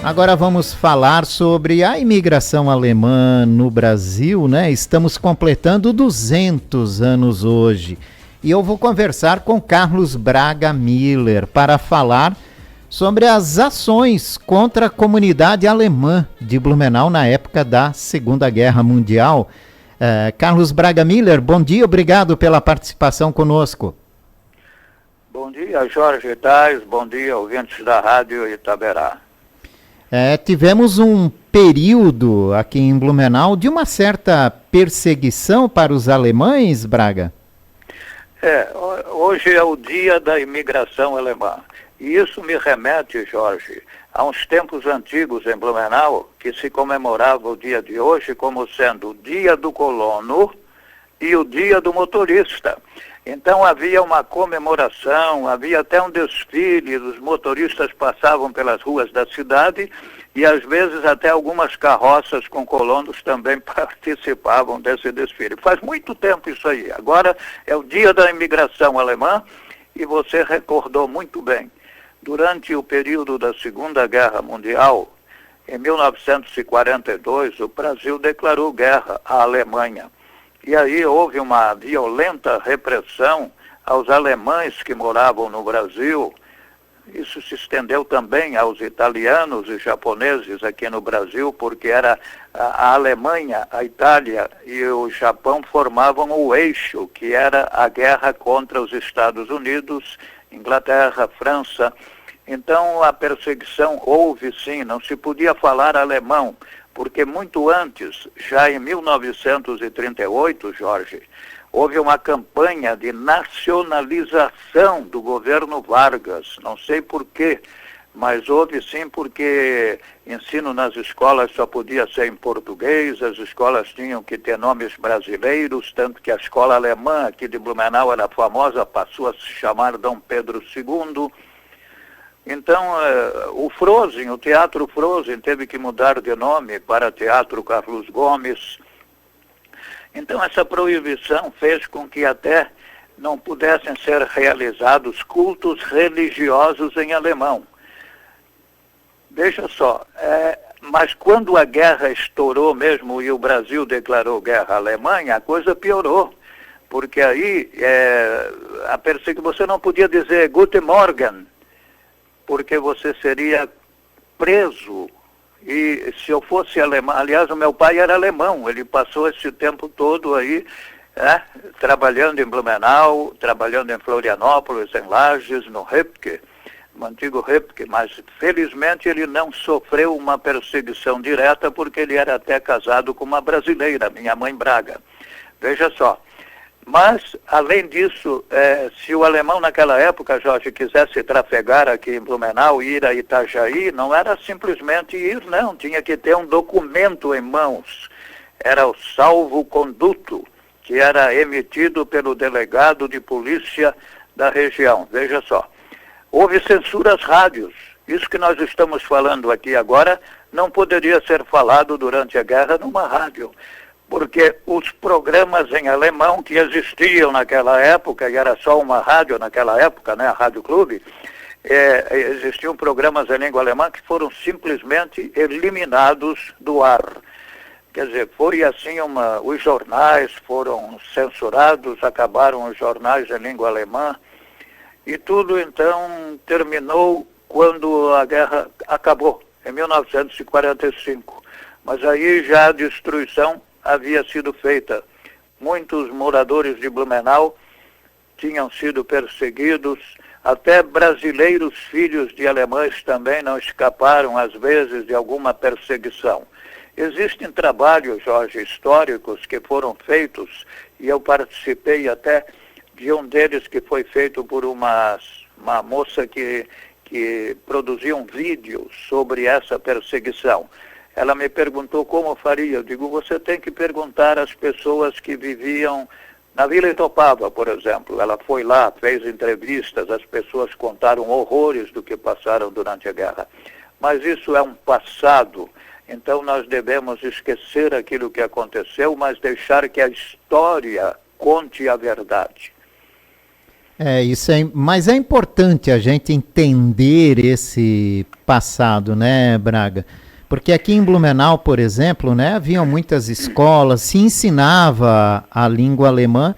Agora vamos falar sobre a imigração alemã no Brasil, né? Estamos completando 200 anos hoje. E eu vou conversar com Carlos Braga Miller para falar sobre as ações contra a comunidade alemã de Blumenau na época da Segunda Guerra Mundial. Carlos Braga Miller, bom dia, obrigado pela participação conosco. Bom dia, Jorge Tais, bom dia, ouvintes da Rádio Itaberá. Tivemos um período aqui em Blumenau de uma certa perseguição para os alemães, Braga? Hoje é o dia da imigração alemã. E isso me remete, Jorge, a uns tempos antigos em Blumenau, que se comemorava o dia de hoje como sendo o dia do colono e o dia do motorista. Então havia uma comemoração, havia até um desfile, os motoristas passavam pelas ruas da cidade e às vezes até algumas carroças com colonos também participavam desse desfile. Faz muito tempo isso aí. Agora é o dia da imigração alemã e você recordou muito bem. Durante o período da Segunda Guerra Mundial, em 1942, o Brasil declarou guerra à Alemanha. E aí houve uma violenta repressão aos alemães que moravam no Brasil. Isso se estendeu também aos italianos e japoneses aqui no Brasil, porque era a Alemanha, a Itália e o Japão formavam o eixo, que era a guerra contra os Estados Unidos, Inglaterra, França. Então a perseguição houve sim, não se podia falar alemão, porque muito antes, já em 1938, Jorge, houve uma campanha de nacionalização do governo Vargas. Não sei por quê, mas houve sim porque ensino nas escolas só podia ser em português, as escolas tinham que ter nomes brasileiros, tanto que a escola alemã aqui de Blumenau era famosa, passou a se chamar Dom Pedro II. Então, o Frozen, o Teatro Frozen, teve que mudar de nome para Teatro Carlos Gomes. Então, essa proibição fez com que até não pudessem ser realizados cultos religiosos em alemão. Veja só, mas quando a guerra estourou mesmo e o Brasil declarou guerra à Alemanha, a coisa piorou. Porque aí, você não podia dizer Guten Morgen, porque você seria preso. E se eu fosse alemão, aliás, o meu pai era alemão, ele passou esse tempo todo aí, trabalhando em Blumenau, trabalhando em Florianópolis, em Lages, no Röpke, no antigo Röpke, mas felizmente ele não sofreu uma perseguição direta, porque ele era até casado com uma brasileira, minha mãe Braga. Veja só. Mas, além disso, se o alemão naquela época, Jorge, quisesse trafegar aqui em Blumenau, ir a Itajaí, não era simplesmente ir, não. Tinha que ter um documento em mãos. Era o salvo-conduto, que era emitido pelo delegado de polícia da região. Veja só. Houve censura às rádios. Isso que nós estamos falando aqui agora não poderia ser falado durante a guerra numa rádio. Porque os programas em alemão que existiam naquela época, e era só uma rádio naquela época, né, a Rádio Clube, existiam programas em língua alemã que foram simplesmente eliminados do ar. Quer dizer, foi assim os jornais foram censurados, acabaram os jornais em língua alemã, e tudo então terminou quando a guerra acabou, em 1945. Mas aí já a destruição havia sido feita. Muitos moradores de Blumenau tinham sido perseguidos, até brasileiros filhos de alemães também não escaparam, às vezes, de alguma perseguição. Existem trabalhos, Jorge, históricos que foram feitos, e eu participei até de um deles que foi feito por uma moça que produzia um vídeo sobre essa perseguição. Ela me perguntou como faria. Eu digo, você tem que perguntar às pessoas que viviam na Vila Itopava, por exemplo. Ela foi lá, fez entrevistas, as pessoas contaram horrores do que passaram durante a guerra. Mas isso é um passado, então nós devemos esquecer aquilo que aconteceu, mas deixar que a história conte a verdade. Mas é importante a gente entender esse passado, né, Braga? Porque aqui em Blumenau, por exemplo, né, haviam muitas escolas, se ensinava a língua alemã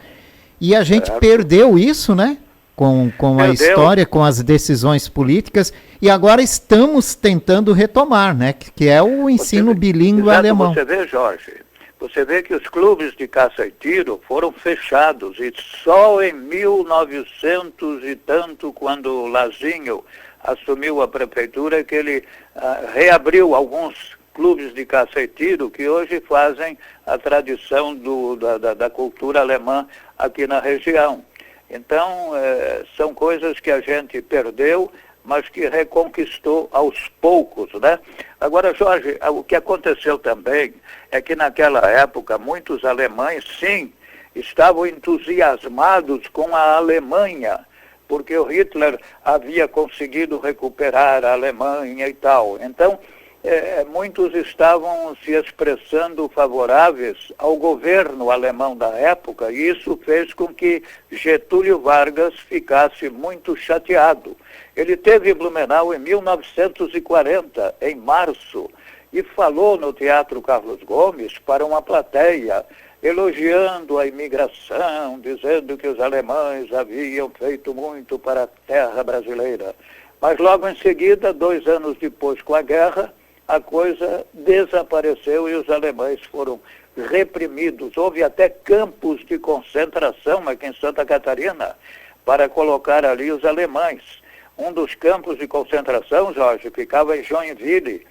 e a gente perdeu isso, né? Com a história, com as decisões políticas, e agora estamos tentando retomar, né? Que é o ensino bilíngue alemão. Você vê, Jorge, você vê que os clubes de caça e tiro foram fechados, e só em 1900 e tanto, quando o Lazinho assumiu a prefeitura, que ele reabriu alguns clubes de caça e tiro que hoje fazem a tradição da cultura alemã aqui na região. Então, são coisas que a gente perdeu, mas que reconquistou aos poucos, né? Agora, Jorge, o que aconteceu também é que naquela época muitos alemães, sim, estavam entusiasmados com a Alemanha, porque o Hitler havia conseguido recuperar a Alemanha e tal. Então, muitos estavam se expressando favoráveis ao governo alemão da época, e isso fez com que Getúlio Vargas ficasse muito chateado. Ele esteve em Blumenau em 1940, em março, e falou no Teatro Carlos Gomes para uma plateia, elogiando a imigração, dizendo que os alemães haviam feito muito para a terra brasileira. Mas logo em seguida, 2 anos depois, com a guerra, a coisa desapareceu e os alemães foram reprimidos. Houve até campos de concentração aqui em Santa Catarina para colocar ali os alemães. Um dos campos de concentração, Jorge, ficava em Joinville,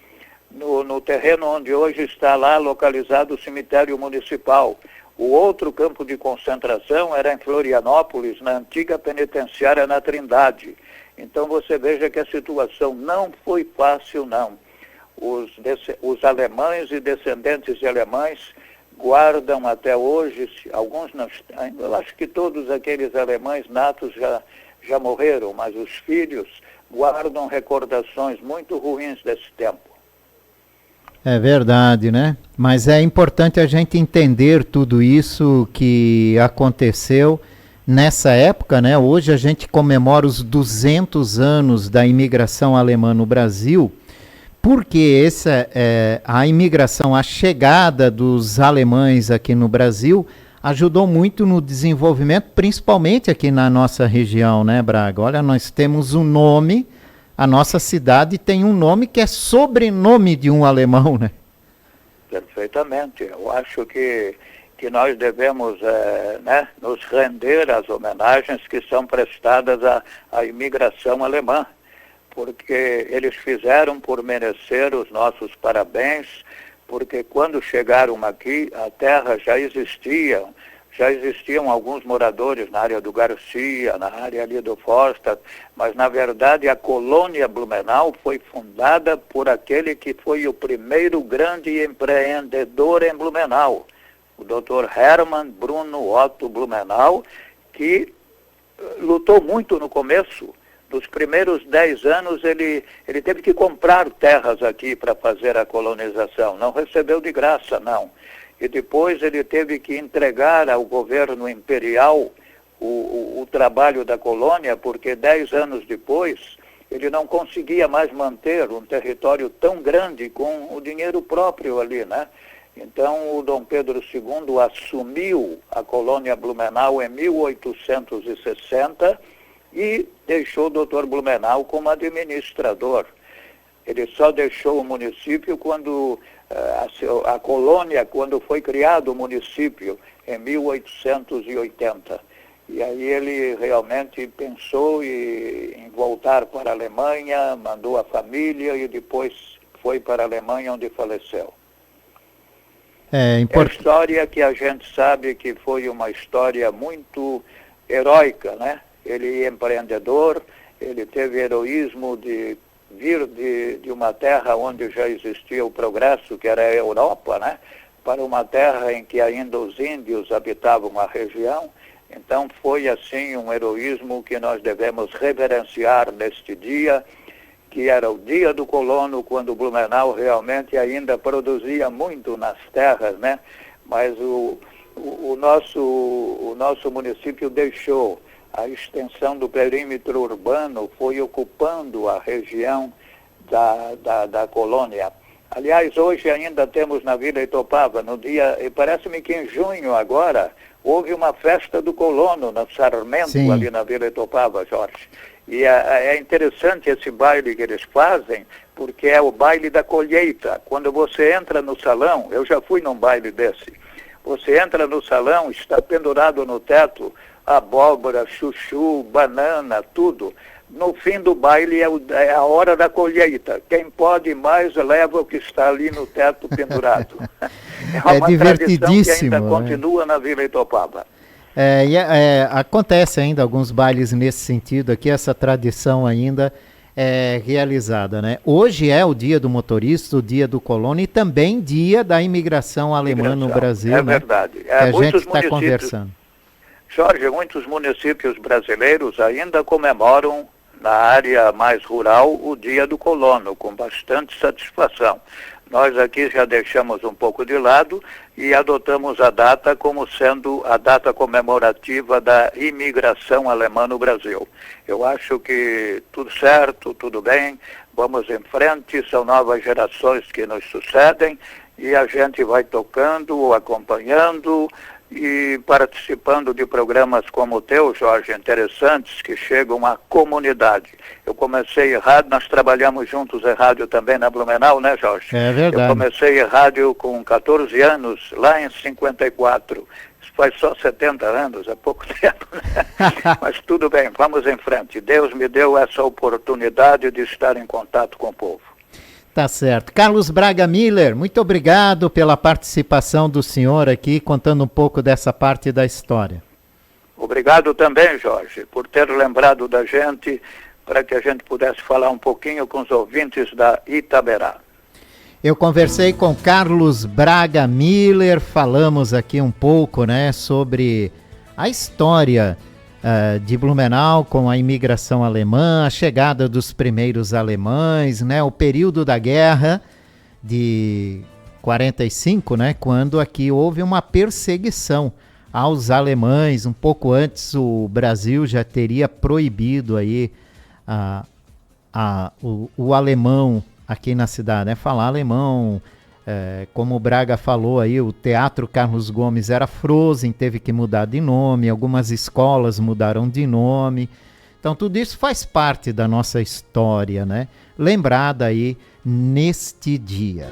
no terreno onde hoje está lá localizado o cemitério municipal. O outro campo de concentração era em Florianópolis, na antiga penitenciária na Trindade. Então você veja que a situação não foi fácil, não. Os alemães e descendentes de alemães guardam até hoje, alguns não, eu acho que todos aqueles alemães natos já morreram, mas os filhos guardam recordações muito ruins desse tempo. É verdade, né? Mas é importante a gente entender tudo isso que aconteceu nessa época, né? Hoje a gente comemora os 200 anos da imigração alemã no Brasil, porque a imigração, a chegada dos alemães aqui no Brasil ajudou muito no desenvolvimento, principalmente aqui na nossa região, né, Braga? Olha, nós temos um nome, a nossa cidade tem um nome que é sobrenome de um alemão, né? Perfeitamente. Eu acho que nós devemos nos render às homenagens que são prestadas à imigração alemã, porque eles fizeram por merecer os nossos parabéns, porque quando chegaram aqui, a terra já existiam alguns moradores na área do Garcia, na área ali do Forsta, mas na verdade a colônia Blumenau foi fundada por aquele que foi o primeiro grande empreendedor em Blumenau, o Dr. Hermann Bruno Otto Blumenau, que lutou muito no começo. Nos primeiros 10 anos ele teve que comprar terras aqui para fazer a colonização, não recebeu de graça, não. E depois ele teve que entregar ao governo imperial o trabalho da colônia, porque 10 anos depois ele não conseguia mais manter um território tão grande com o dinheiro próprio ali, né? Então o Dom Pedro II assumiu a colônia Blumenau em 1860 e deixou o Dr. Blumenau como administrador. Ele só deixou o município quando a colônia, quando foi criado o município, em 1880. E aí ele realmente pensou em voltar para a Alemanha, mandou a família e depois foi para a Alemanha, onde faleceu. É a história que a gente sabe que foi uma história muito heróica, né? Ele é empreendedor, ele teve heroísmo de vir de uma terra onde já existia o progresso, que era a Europa, né? Para uma terra em que ainda os índios habitavam a região. Então foi assim um heroísmo que nós devemos reverenciar neste dia, que era o dia do colono, quando Blumenau realmente ainda produzia muito nas terras, né? Mas o nosso município deixou a extensão do perímetro urbano foi ocupando a região da colônia. Aliás, hoje ainda temos na Vila Itopava, no dia, e parece-me que em junho agora, houve uma festa do colono, na Sarmento, sim, ali na Vila Itopava, Jorge. E é interessante esse baile que eles fazem, porque é o baile da colheita. Quando você entra no salão, eu já fui num baile desse, você entra no salão, está pendurado no teto, abóbora, chuchu, banana, tudo. No fim do baile é a hora da colheita. Quem pode mais leva o que está ali no teto pendurado. É uma divertidíssimo, tradição que ainda continua na Vila Itopava. Acontece ainda alguns bailes nesse sentido aqui, essa tradição ainda é realizada, né? Hoje é o dia do motorista, o dia do colono e também dia da imigração alemã no Brasil. É, né? Verdade. Que a gente está conversando. Jorge, muitos municípios brasileiros ainda comemoram na área mais rural o dia do colono, com bastante satisfação. Nós aqui já deixamos um pouco de lado e adotamos a data como sendo a data comemorativa da imigração alemã no Brasil. Eu acho que tudo certo, tudo bem, vamos em frente, são novas gerações que nos sucedem e a gente vai tocando, acompanhando e participando de programas como o teu, Jorge, interessantes, que chegam à comunidade. Eu comecei em rádio, nós trabalhamos juntos em rádio também na Blumenau, né, Jorge? É verdade. Eu comecei em rádio com 14 anos, lá em 54. Isso faz só 70 anos, é pouco tempo, né? Mas tudo bem, vamos em frente. Deus me deu essa oportunidade de estar em contato com o povo. Tá certo. Carlos Braga Miller, muito obrigado pela participação do senhor aqui, contando um pouco dessa parte da história. Obrigado também, Jorge, por ter lembrado da gente, para que a gente pudesse falar um pouquinho com os ouvintes da Itaberá. Eu conversei com Carlos Braga Miller, falamos aqui um pouco, né, sobre a história de Blumenau com a imigração alemã, a chegada dos primeiros alemães, né, o período da guerra de 45, né, quando aqui houve uma perseguição aos alemães. Um pouco antes o Brasil já teria proibido aí o alemão aqui na cidade, né, falar alemão. Como o Braga falou aí, o Teatro Carlos Gomes era Frozen, teve que mudar de nome, algumas escolas mudaram de nome. Então tudo isso faz parte da nossa história, né? Lembrada aí neste dia.